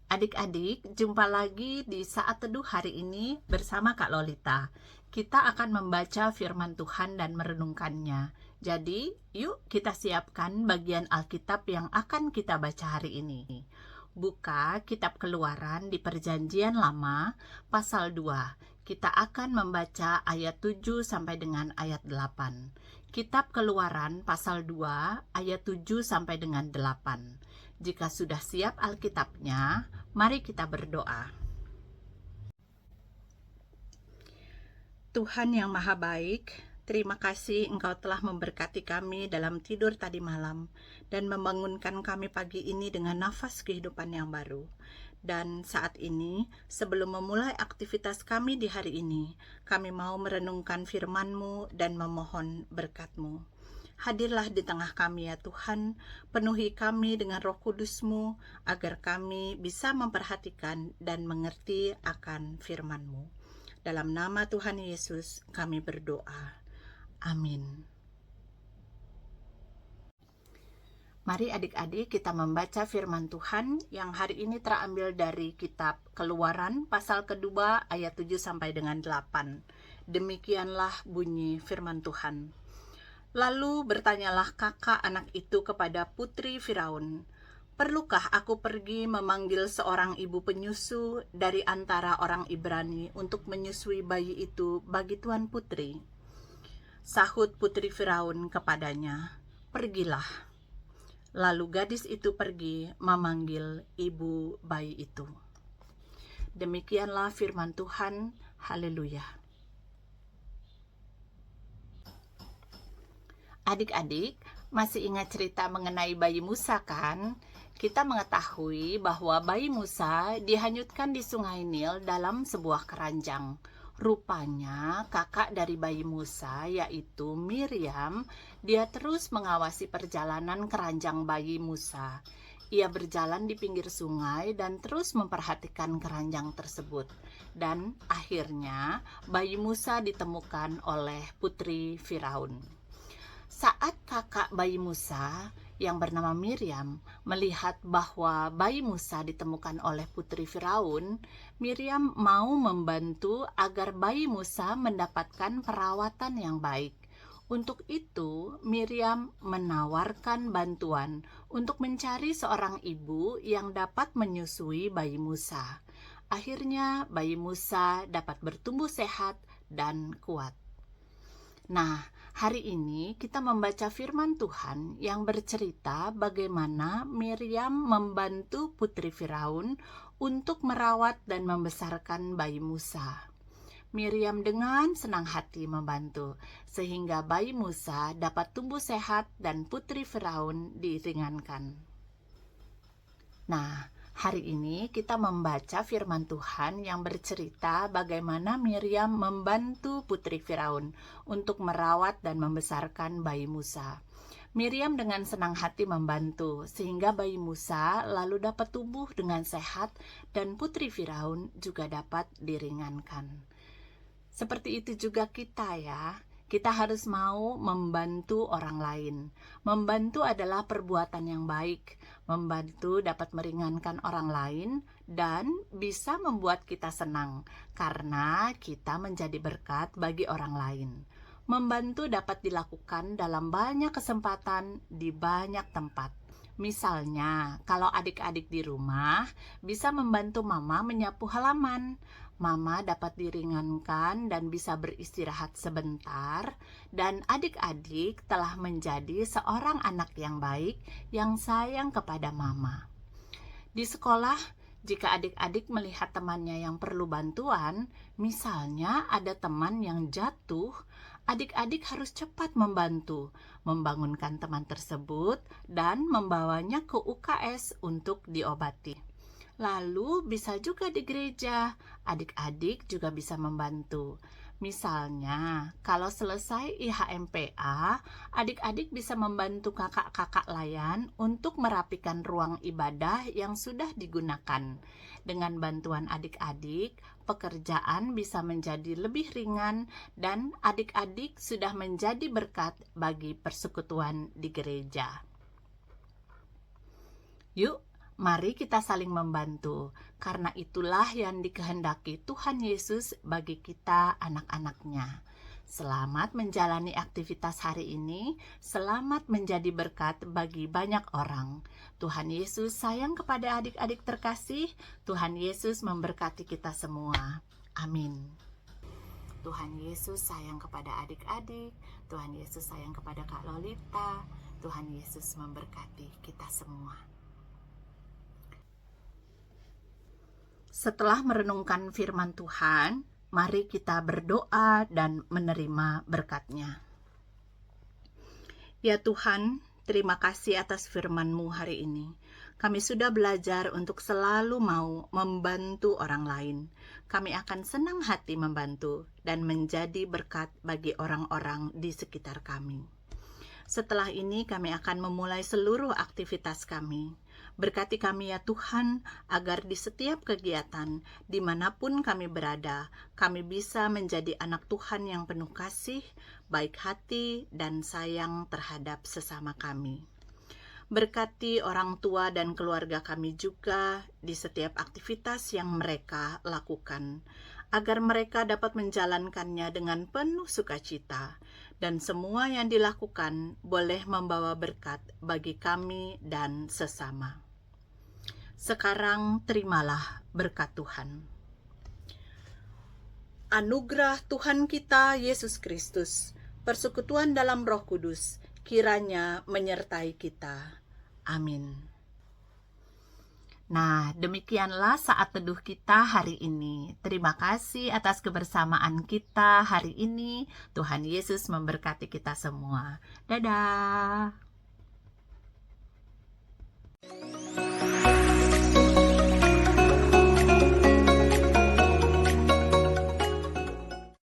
Adik-adik, jumpa lagi di saat teduh hari ini bersama Kak Lolita. Kita akan membaca firman Tuhan dan merenungkannya. Jadi, yuk kita siapkan bagian Alkitab yang akan kita baca hari ini. Buka kitab Keluaran di Perjanjian Lama, pasal 2. Kita akan membaca ayat 7 sampai dengan ayat 8. Kitab Keluaran pasal 2, ayat 7 sampai dengan 8. Jika sudah siap Alkitabnya, mari kita berdoa. Tuhan yang Maha Baik, terima kasih Engkau telah memberkati kami dalam tidur tadi malam dan membangunkan kami pagi ini dengan nafas kehidupan yang baru. Dan saat ini, sebelum memulai aktivitas kami di hari ini, kami mau merenungkan firman-Mu dan memohon berkat-Mu. Hadirlah di tengah kami ya Tuhan, penuhi kami dengan Roh Kudus-Mu, agar kami bisa memperhatikan dan mengerti akan firman-Mu. Dalam nama Tuhan Yesus kami berdoa. Amin. Mari adik-adik kita membaca firman Tuhan yang hari ini terambil dari kitab Keluaran pasal kedua ayat 7 sampai dengan 8. Demikianlah bunyi firman Tuhan. Lalu bertanyalah kakak anak itu kepada putri Firaun, "Perlukah aku pergi memanggil seorang ibu penyusu dari antara orang Ibrani untuk menyusui bayi itu bagi tuan putri?" Sahut putri Firaun kepadanya, "Pergilah." Lalu gadis itu pergi memanggil ibu bayi itu. Demikianlah firman Tuhan. Haleluya. Adik-adik, masih ingat cerita mengenai bayi Musa kan? Kita mengetahui bahwa bayi Musa dihanyutkan di sungai Nil dalam sebuah keranjang. Rupanya kakak dari bayi Musa, yaitu Miriam, dia terus mengawasi perjalanan keranjang bayi Musa. Ia berjalan di pinggir sungai dan terus memperhatikan keranjang tersebut. Dan akhirnya bayi Musa ditemukan oleh putri Firaun. Saat kakak bayi Musa yang bernama Miriam melihat bahwa bayi Musa ditemukan oleh putri Firaun, Miriam mau membantu agar bayi Musa mendapatkan perawatan yang baik. Untuk itu, Miriam menawarkan bantuan untuk mencari seorang ibu yang dapat menyusui bayi Musa. Akhirnya, bayi Musa dapat bertumbuh sehat dan kuat. Nah, hari ini kita membaca firman Tuhan yang bercerita bagaimana Miriam membantu putri Firaun untuk merawat dan membesarkan bayi Musa. Miriam dengan senang hati membantu, sehingga bayi Musa dapat tumbuh sehat dan putri Firaun diringankan. Nah, hari ini kita membaca firman Tuhan yang bercerita bagaimana Miriam membantu putri Firaun untuk merawat dan membesarkan bayi Musa. Miriam dengan senang hati membantu sehingga bayi Musa lalu dapat tumbuh dengan sehat dan putri Firaun juga dapat diringankan. Seperti itu juga kita ya. Kita harus mau membantu orang lain. Membantu adalah perbuatan yang baik. Membantu dapat meringankan orang lain dan bisa membuat kita senang karena kita menjadi berkat bagi orang lain. Membantu dapat dilakukan dalam banyak kesempatan di banyak tempat. Misalnya, kalau adik-adik di rumah bisa membantu mama menyapu halaman. Mama dapat diringankan dan bisa beristirahat sebentar, dan adik-adik telah menjadi seorang anak yang baik yang sayang kepada mama. Di sekolah, jika adik-adik melihat temannya yang perlu bantuan, misalnya ada teman yang jatuh, adik-adik harus cepat membantu, membangunkan teman tersebut, dan membawanya ke UKS untuk diobati. Lalu bisa juga di gereja, adik-adik juga bisa membantu. Misalnya, kalau selesai IHMPA, adik-adik bisa membantu kakak-kakak layan untuk merapikan ruang ibadah yang sudah digunakan. Dengan bantuan adik-adik, pekerjaan bisa menjadi lebih ringan dan adik-adik sudah menjadi berkat bagi persekutuan di gereja. Yuk, Mari kita saling membantu, karena itulah yang dikehendaki Tuhan Yesus bagi kita anak-anaknya. Selamat menjalani aktivitas hari ini, selamat menjadi berkat bagi banyak orang. Tuhan Yesus sayang kepada adik-adik terkasih, Tuhan Yesus memberkati kita semua. Amin. Tuhan Yesus sayang kepada adik-adik, Tuhan Yesus sayang kepada Kak Lolita, Tuhan Yesus memberkati kita semua. Setelah merenungkan firman Tuhan, mari kita berdoa dan menerima berkat-Nya. Ya Tuhan, terima kasih atas firman-Mu hari ini. Kami sudah belajar untuk selalu mau membantu orang lain. Kami akan senang hati membantu dan menjadi berkat bagi orang-orang di sekitar kami. Setelah ini kami akan memulai seluruh aktivitas kami. Berkati kami ya Tuhan, agar di setiap kegiatan, dimanapun kami berada, kami bisa menjadi anak Tuhan yang penuh kasih, baik hati, dan sayang terhadap sesama kami. Berkati orang tua dan keluarga kami juga di setiap aktivitas yang mereka lakukan, agar mereka dapat menjalankannya dengan penuh sukacita, dan semua yang dilakukan boleh membawa berkat bagi kami dan sesama. Sekarang terimalah berkat Tuhan. Anugerah Tuhan kita Yesus Kristus, persekutuan dalam Roh Kudus, kiranya menyertai kita. Amin. Nah, demikianlah saat teduh kita hari ini. Terima kasih atas kebersamaan kita hari ini. Tuhan Yesus memberkati kita semua. Dadah.